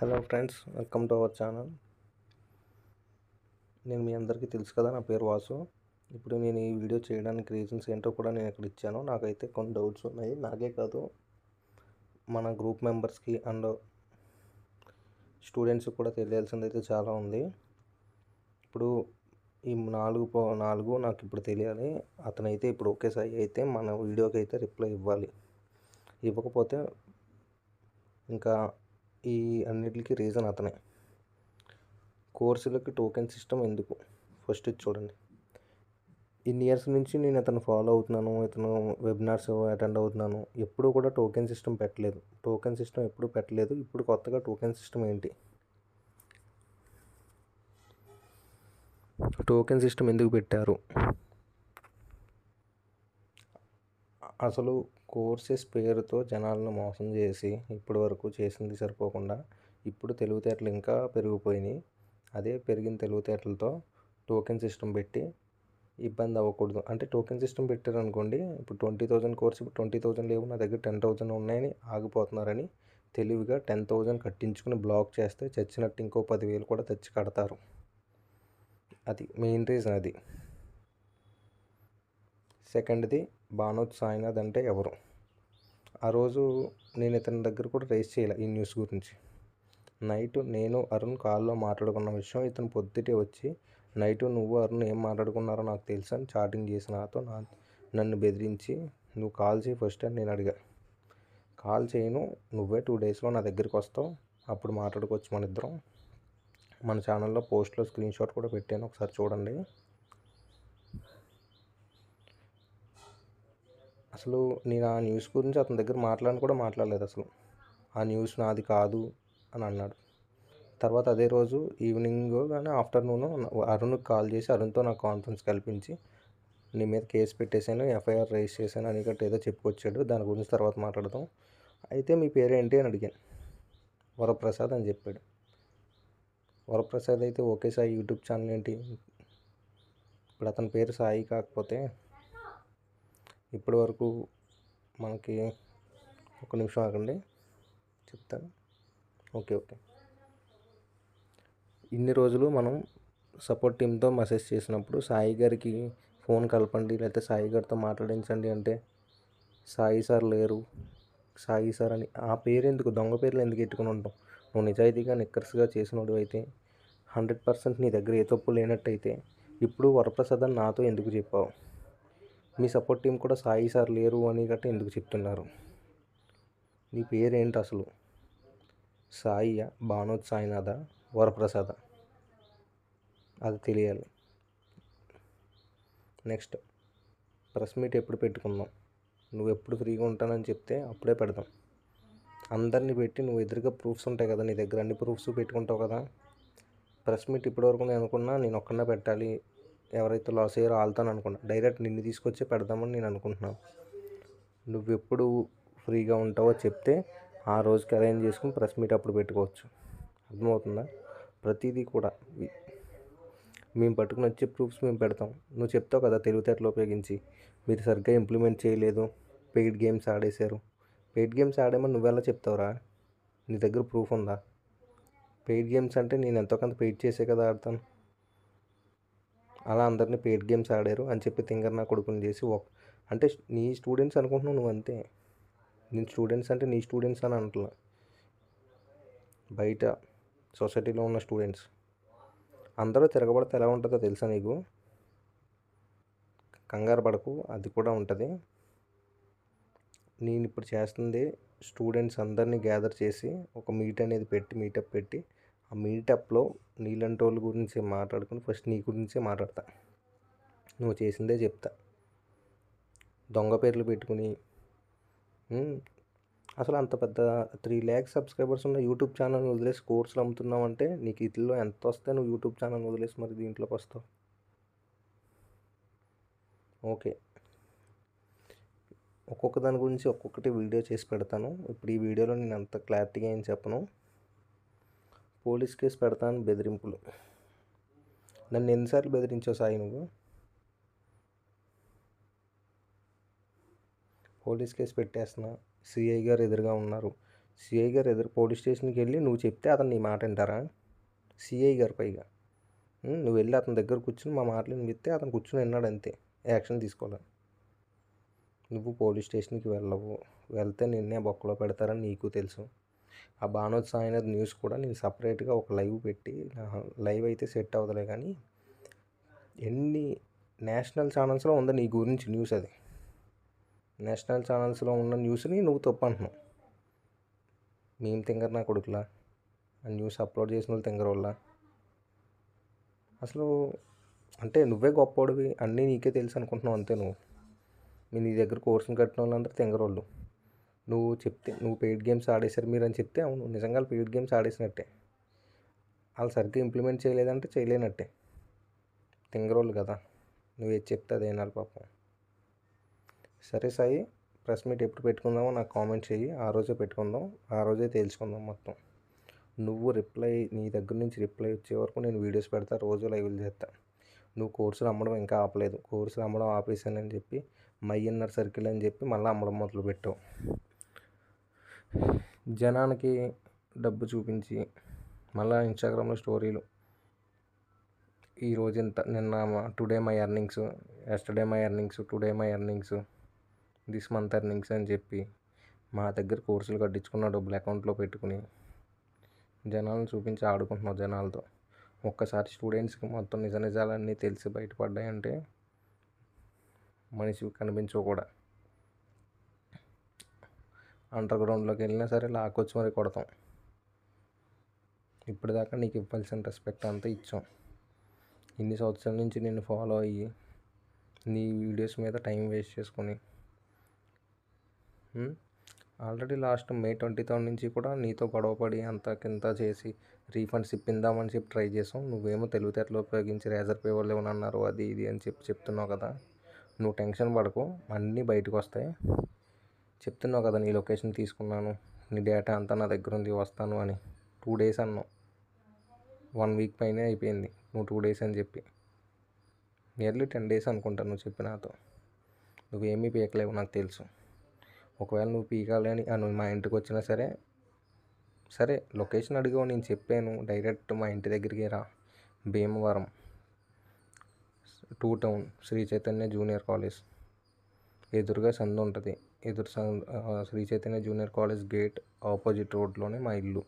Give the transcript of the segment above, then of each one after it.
Hello friends, welcome to our channel. నేను మీ అందరికీ తెలుసు కదా, నా పేరు వాసు. ఇప్పుడు నేను ఈ వీడియో చేయడానికి రీజన్స్ ఏంటో కూడా నేను ఇక్కడ ఇచ్చాను. నాకైతే కొన్ని డౌట్స్ ఉన్నాయి. నాకే కాదు, మన గ్రూప్ మెంబర్స్కి అండ్ స్టూడెంట్స్కి కూడా తెలియాల్సింది అయితే చాలా ఉంది. ఇప్పుడు ఈ నాలుగు నాకు ఇప్పుడు తెలియాలి. అతనైతే ఇప్పుడు ఒకేసారి అయితే మన వీడియోకి అయితే రిప్లై ఇవ్వాలి. ఇవ్వకపోతే ఇంకా ఈ అన్నిటికీ రీజన్ అతనే. కోర్సులకి టోకెన్ సిస్టమ్ ఎందుకు? ఫస్ట్ ఇది చూడండి. ఇన్ని ఇయర్స్ నుంచి నేను ఇతను ఫాలో అవుతున్నాను, ఇతను వెబినార్స్ అటెండ్ అవుతున్నాను. ఎప్పుడూ కూడా టోకెన్ సిస్టమ్ పెట్టలేదు. ఎప్పుడు పెట్టలేదు. ఇప్పుడు కొత్తగా టోకెన్ సిస్టమ్ ఏంటి? టోకెన్ సిస్టమ్ ఎందుకు పెట్టారు? అసలు కోర్సెస్ పేరుతో జనాలను మోసం చేసి ఇప్పటి వరకు చేసింది సరిపోకుండా ఇప్పుడు తెలివితేటలు ఇంకా పెరిగిపోయినాయి. అదే పెరిగిన తెలివితేటలతో టోకెన్ సిస్టమ్ పెట్టి ఇబ్బంది అవ్వకూడదు. అంటే టోకెన్ సిస్టమ్ పెట్టారనుకోండి, ఇప్పుడు 20,000 కోర్సు, ఇప్పుడు 20,000 లేవు, నా దగ్గర 10,000 ఉన్నాయని ఆగిపోతున్నారని తెలివిగా 10,000 కట్టించుకుని బ్లాక్ చేస్తే చచ్చినట్టు ఇంకో 10,000 కూడా తెచ్చి కడతారు. అది మెయిన్ రీజన్. అది సెకండ్ది, భానోత్ సాయినాథ్ అంటే ఎవరు? ఆ రోజు నేను ఇతని దగ్గర కూడా రేస్ చేయాలి ఈ న్యూస్ గురించి. నైట్ నేను అరుణ్ కాల్లో మాట్లాడుకున్న విషయం ఇతను పొద్దుటే వచ్చి నైట్ నువ్వు అరుణ్ ఏం మాట్లాడుకున్నారో నాకు తెలుసు అని చాటింగ్ చేసి నన్ను బెదిరించి నువ్వు కాల్ చేయి ఫస్ట్ అని నేను అడిగా. కాల్ చేయను, నువ్వే 2 డేస్లో నా దగ్గరికి వస్తావు, అప్పుడు మాట్లాడుకోవచ్చు మన ఇద్దరం. మన ఛానల్లో పోస్ట్లో స్క్రీన్ షాట్ కూడా పెట్టాను, ఒకసారి చూడండి. అసలు నేను ఆ న్యూస్ గురించి అతని దగ్గర మాట్లాడలేదు. అసలు ఆ న్యూస్ నాది కాదు అని అన్నాడు. తర్వాత అదే రోజు ఈవినింగ్ కానీ ఆఫ్టర్నూన్ అరుణ్కి కాల్ చేసి అరుణ్తో నాకు కాన్ఫరెన్స్ కల్పించి నీ మీద కేసు పెట్టేశాను, ఎఫ్ఐఆర్ రైజ్ చేశాను అని గట్రా ఏదో చెప్పుకొచ్చాడు. దాని గురించి తర్వాత మాట్లాడదాం. అయితే మీ పేరేంటి అని అడిగాను. వరప్రసాద్ అని చెప్పాడు. వరప్రసాద్ అయితే ఓకే సాయి యూట్యూబ్ ఛానల్ ఏంటి? ఇప్పుడు అతని పేరు సాయి కాకపోతే ఇప్పటి వరకు మనకి ఒక నిమిషం ఆగండి, చెప్తాను. ఓకే. ఇన్ని రోజులు మనం సపోర్ట్ టీంతో మెసేజ్ చేసినప్పుడు సాయి గారికి ఫోన్ కలపండి, లేకపోతే సాయి గారితో మాట్లాడించండి అంటే సాయి సార్ లేరు, సాయి సార్ అని ఆ పేరు ఎందుకు, దొంగ పేర్లు ఎందుకు ఎట్టుకుని ఉంటాం? నువ్వు నిజాయితీగా నిక్కర్స్గా చేసినోడు అయితే 100% నీ దగ్గర ఏ తప్పు లేనట్టయితే ఇప్పుడు వరప్రసాద్ అని నాతో ఎందుకు చెప్పావు? మీ సపోర్ట్ టీం కూడా సాయి సార్ లేరు అని గట్రా ఎందుకు చెప్తున్నారు? నీ పేరేంటి అసలు? సాయియా, భానోత్ సాయినాథ, వరప్రసాద? అది తెలియాలి. నెక్స్ట్, ప్రెస్ మీట్ ఎప్పుడు పెట్టుకుందాం? నువ్వు ఎప్పుడు ఫ్రీగా ఉంటానని చెప్తే అప్పుడే పెడదాం. అందరినీ పెట్టి నువ్వు ఎదురుగా ప్రూఫ్స్ ఉంటాయి కదా, నీ దగ్గర అన్ని ప్రూఫ్స్ పెట్టుకుంటావు కదా. ప్రెస్ మీట్ ఇప్పటివరకు నేను అనుకున్నా నేను ఒక్కనే పెట్టాలి, ఎవరైతే లాస్ అయ్యారో ఆళ్తాను అనుకున్నా. డైరెక్ట్ నిన్ను తీసుకొచ్చే పెడదామని నేను అనుకుంటున్నాను. నువ్వు ఎప్పుడు ఫ్రీగా ఉంటావో చెప్తే ఆ రోజుకి అరేంజ్ చేసుకుని ప్రెస్ మీట్ అప్పుడు పెట్టుకోవచ్చు. అర్థమవుతుందా? ప్రతిదీ కూడా మేము పట్టుకుని వచ్చే ప్రూఫ్స్ మేము పెడతాం. నువ్వు చెప్తావు కదా తెలివితేటలు ఉపయోగించి మీరు సరిగ్గా ఇంప్లిమెంట్ చేయలేదు, పెయిడ్ గేమ్స్ ఆడేశారు. పెయిడ్ గేమ్స్ ఆడామని నువ్వెలా చెప్తావురా? నీ దగ్గర ప్రూఫ్ ఉందా? పెయిడ్ గేమ్స్ అంటే నేను ఎంతో కొంత పెయిడ్ చేసే కదా ఆడతాను. అలా అందరినీ పెయిడ్ గేమ్స్ ఆడారు అని చెప్పి తింగర్ నా కొడుకుని చేసి అంటే నీ స్టూడెంట్స్ అనుకుంటున్నావు నువ్వు అంతే. నేను స్టూడెంట్స్ అంటే నీ స్టూడెంట్స్ అని అంటలా, బయట సొసైటీలో ఉన్న స్టూడెంట్స్ అందరూ తిరగబడితే ఎలా ఉంటుందో తెలుసా నీకు? కంగారు పడకు, అది కూడా ఉంటుంది. నేను ఇప్పుడు చేస్తుంది స్టూడెంట్స్ అందరినీ గ్యాదర్ చేసి ఒక మీటప్ పెట్టి ఆ మీటప్లో నీలాంటి వాళ్ళ గురించి మాట్లాడుకుని ఫస్ట్ నీ గురించే మాట్లాడతా. నువ్వు చేసిందే చెప్తా. దొంగ పేర్లు పెట్టుకుని అసలు అంత పెద్ద 3 lakhs సబ్స్క్రైబర్స్ ఉన్న యూట్యూబ్ ఛానల్ వదిలేసి కోర్సులు అమ్ముతున్నావు అంటే నీకు ఇదిలో ఎంత వస్తే నువ్వు యూట్యూబ్ ఛానల్ వదిలేసి మరి దీంట్లోకి వస్తావు? ఓకే, ఒక్కొక్క దాని గురించి ఒక్కొక్కటి వీడియో చేసి పెడతాను. ఇప్పుడు ఈ వీడియోలో నేను అంత క్లారిటీగా ఏం చెప్పను. పోలీస్ కేసు పెడతాను, బెదిరింపులు. నన్ను ఎన్నిసార్లు బెదిరించావు సాయి నువ్వు? పోలీస్ కేసు పెట్టేస్తున్నా, సిఐ గారు ఎదురుగా ఉన్నారు, సిఐ గారు ఎదురు పోలీస్ స్టేషన్కి వెళ్ళి నువ్వు చెప్తే అతను నీ మాట వింటారా? సిఐ గారు పైగా నువ్వు వెళ్ళి అతని దగ్గర కూర్చుని మా మాటలు వినిపిస్తే అతను కూర్చుని విన్నాడు అంతే, యాక్షన్ తీసుకోవాలి. నువ్వు పోలీస్ స్టేషన్కి వెళ్ళవు, వెళ్తే నిన్నే బొక్కలో పెడతారని నీకు తెలుసు. ఆ భానోత్ సాయినాథ్ న్యూస్ కూడా నేను సపరేట్గా ఒక లైవ్ పెట్టి, లైవ్ అయితే సెట్ అవ్వదులే కానీ ఎన్ని నేషనల్ ఛానల్స్లో ఉంది నీ గురించి న్యూస్. అది నేషనల్ ఛానల్స్లో ఉన్న న్యూస్ని నువ్వు తప్పు అంటున్నావు. మేము తింగర్ నా కొడుకులా? ఆ న్యూస్ అప్లోడ్ చేసిన వాళ్ళు తింగర్ వాళ్ళ? అసలు అంటే నువ్వే గొప్పోడివి, అన్నీ నీకే తెలుసు అనుకుంటున్నావు అంతే. నీ దగ్గర కోర్సుని కట్టిన వాళ్ళందరూ తింగరోళ్ళు. నువ్వు చెప్తే నువ్వు పెయిడ్ గేమ్స్ ఆడేశారు మీరు అని చెప్తే అవును, నిజంగా పెయిడ్ గేమ్స్ ఆడేసినట్టే. వాళ్ళు సరిగ్గా ఇంప్లిమెంట్ చేయలేదంటే చేయలేనట్టే. తింగరోళ్ళు కదా, నువ్వేది చెప్తే అదే వినాలి పాపం. సరే సాయి, ప్రెస్ మీట్ ఎప్పుడు పెట్టుకుందామో నాకు కామెంట్ చెయ్యి, ఆ రోజే పెట్టుకుందాం, ఆ రోజే తేల్చుకుందాం మొత్తం. నువ్వు నీ దగ్గర నుంచి రిప్లై వచ్చే వరకు నేను వీడియోస్ పెడతా, రోజు లైవ్లు చేస్తా. నువ్వు కోర్సులు అమ్మడం ఇంకా ఆపలేదు, కోర్సులు అమ్మడం ఆపేసానని చెప్పి మై ఇన్నర్ సర్కిల్ అని చెప్పి మళ్ళీ అమ్మడం మొదలుపెట్టావు. జనానికి డబ్బు చూపించి మళ్ళీ ఇన్స్టాగ్రామ్లో స్టోరీలు, ఈరోజు ఇంత, నిన్న today my earnings, yesterday my earnings, today my earnings, this month earnings అని చెప్పి మా దగ్గర కోర్సులు కట్టించుకున్న డబ్బులు అకౌంట్లో పెట్టుకుని జనాలను చూపించి ఆడుకుంటున్నావు జనాలతో. ఒక్కసారి స్టూడెంట్స్కి మొత్తం నిజాలన్నీ తెలిసి బయటపడ్డాయంటే మనిషి కనిపించవు కూడా. అండర్ గ్రౌండ్లోకి వెళ్ళినా సరే లాక్కొచ్చి మరి కొడతాం. ఇప్పటిదాకా నీకు ఇవ్వాల్సిన రెస్పెక్ట్ అంతా ఇచ్చాం. ఇన్ని సంవత్సరాల నుంచి నిన్ను ఫాలో అయ్యి నీ వీడియోస్ మీద టైం వేస్ట్ చేసుకొని ఆల్రెడీ లాస్ట్ మే 23 నుంచి కూడా నీతో గొడవపడి అంత కింద చేసి రీఫండ్స్ ఇప్పిందామని చెప్పి ట్రై చేసాం. నువ్వేమో తెలివితేటలు ఉపయోగించి రేజర్ పే వాళ్ళు ఏమన్నారు అది ఇది అని చెప్తున్నావు కదా. నువ్వు టెన్షన్ పడకు, అన్నీ బయటకు వస్తాయి. చెప్తున్నావు కదా నీ లొకేషన్ తీసుకున్నాను, నీ డేటా అంతా నా దగ్గర ఉంది, వస్తాను అని. 2 days అన్నావు, 1 week పైనే అయిపోయింది నువ్వు 2 days అని చెప్పి. నియర్లీ 10 days అనుకుంటాను నువ్వు చెప్పి నాతో. నువ్వేమీ పీకలేవు నాకు తెలుసు. ఒకవేళ నువ్వు పీకాలి అని నువ్వు మా ఇంటికి వచ్చినా సరే లొకేషన్ అడిగావు, నేను చెప్పాను, డైరెక్ట్ మా ఇంటి దగ్గరికి రా. Bhimavaram 2 town Sri Chaitanya junior college ఎదురుగా సందు ఉంటుంది, Sri Chaitanya junior college gate opposite రోడ్లోనే మా ఇల్లు.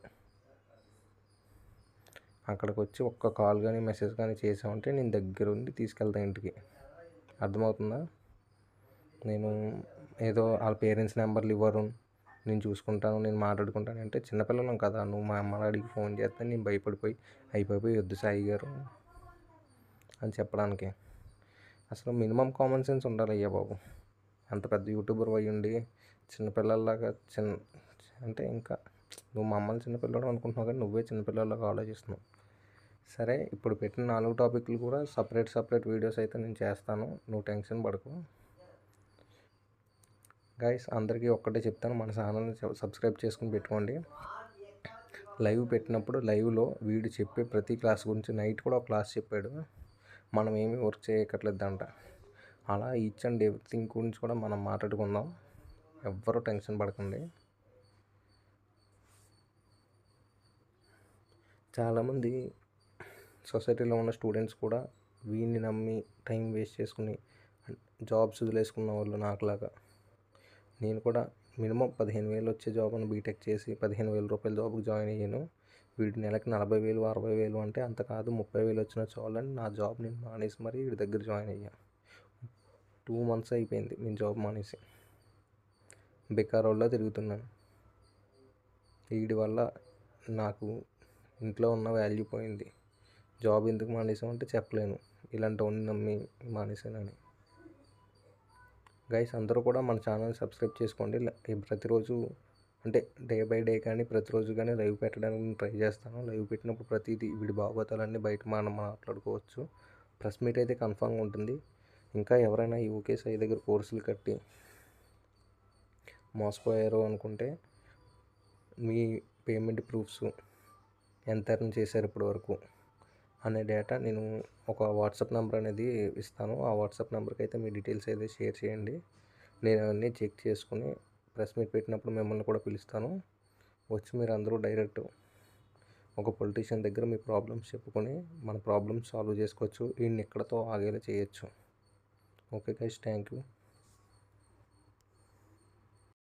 అక్కడికి వచ్చి ఒక్క కాల్ కానీ మెసేజ్ కానీ చేసామంటే నేను దగ్గర ఉండి తీసుకెళ్తాను ఇంటికి. అర్థమవుతుందా? నేను ఏదో వాళ్ళ పేరెంట్స్ నెంబర్లు ఇవ్వరు, నేను చూసుకుంటాను, నేను మాట్లాడుకుంటాను అంటే చిన్నపిల్లలం కదా. నువ్వు మా అమ్మ డాడీకి ఫోన్ చేస్తే నేను అయిపోయి వద్దు సాయి గారు అని చెప్పడానికి. అసలు మినిమం కామన్ సెన్స్ ఉండాలి అయ్యా బాబు. అంత పెద్ద యూట్యూబర్ అయ్యి ఉండి చిన్నపిల్లల్లాగా అంటే ఇంకా నువ్వు మమ్మల్ని చిన్నపిల్లడు అనుకుంటున్నావు కానీ నువ్వే చిన్నపిల్లలాగా ఆలోచిస్తున్నావు. సరే, ఇప్పుడు పెట్టిన 4 టాపిక్లు కూడా సపరేట్ వీడియోస్ అయితే నేను చేస్తాను, నువ్వు టెన్షన్ పడకు. గైస్, అందరికీ ఒక్కటే చెప్తాను, మన ఛానల్ని సబ్స్క్రైబ్ చేసుకుని పెట్టుకోండి. లైవ్ పెట్టినప్పుడు లైవ్లో వీడు చెప్పే ప్రతి క్లాస్ గురించి, నైట్ కూడా ఒక క్లాస్ చెప్పాడు, మనం ఏమీ వర్క్ చేయక్కర్లేదంట. అలా ఈచ్ అండ్ ఎవ్రీథింగ్ గురించి కూడా మనం మాట్లాడుకుందాం, ఎవ్వరూ టెన్షన్ పడకండి. చాలామంది సొసైటీలో ఉన్న స్టూడెంట్స్ కూడా వీడిని నమ్మి టైం వేస్ట్ చేసుకుని జాబ్స్ వదిలేసుకున్న వాళ్ళు నాకులాగా. నేను కూడా మినిమం 15,000 వచ్చే జాబ్ని బీటెక్ చేసి 15,000 రూపాయల జాబ్కి జాయిన్ అయ్యాను. వీడి నెలకి 40,000 60,000 అంటే అంత కాదు 30,000 వచ్చినా చాలని నా జాబ్ నేను మానేసి మరీ వీడి దగ్గర జాయిన్ అయ్యా. 2 months అయిపోయింది నేను జాబ్ మానేసి, బెకారోళ్ళ తిరుగుతున్నాను. వీడి వల్ల నాకు ఇంట్లో ఉన్న వాల్యూ పోయింది. జాబ్ ఎందుకు మానేసామంటే చెప్పలేను, ఇలాంటి వాడిని నమ్మి మానేసానని. గైస్, అందరూ కూడా మన ఛానల్ సబ్స్క్రైబ్ చేసుకోండి. ప్రతిరోజు అంటే డే బై డే కానీ ప్రతిరోజు కానీ లైవ్ పెట్టడానికి ట్రై చేస్తాను. లైవ్ పెట్టినప్పుడు ప్రతిదీ వీడి బాగోతాలన్నీ బయట మనం మాట్లాడుకోవచ్చు. ప్రెస్ మీట్ అయితే కన్ఫామ్గా ఉంటుంది. ఇంకా ఎవరైనా ఈ ఓకే సాయి దగ్గర కోర్సులు కట్టి మోసపోయారు అనుకుంటే మీ పేమెంట్ ప్రూఫ్స్, ఎంత ఎర్న్ చేశారు ఇప్పటి వరకు అనే డేటా నేను ఒక వాట్సాప్ నెంబర్ అనేది ఇస్తాను. ఆ వాట్సాప్ నెంబర్కి అయితే మీ డీటెయిల్స్ అయితే షేర్ చేయండి. నేను అవన్నీ చెక్ చేసుకుని ప్రెస్ మీట్ పెట్టినప్పుడు మిమ్మల్ని కూడా పిలుస్తాను. వచ్చి మీరు అందరూ డైరెక్ట్ ఒక పొలిటీషియన్ దగ్గర మీ ప్రాబ్లమ్స్ చెప్పుకొని మన ప్రాబ్లమ్స్ సాల్వ్ చేసుకోవచ్చు. వీడిని ఇక్కడతో ఆగేలా చేయొచ్చు. Okay guys, thank you.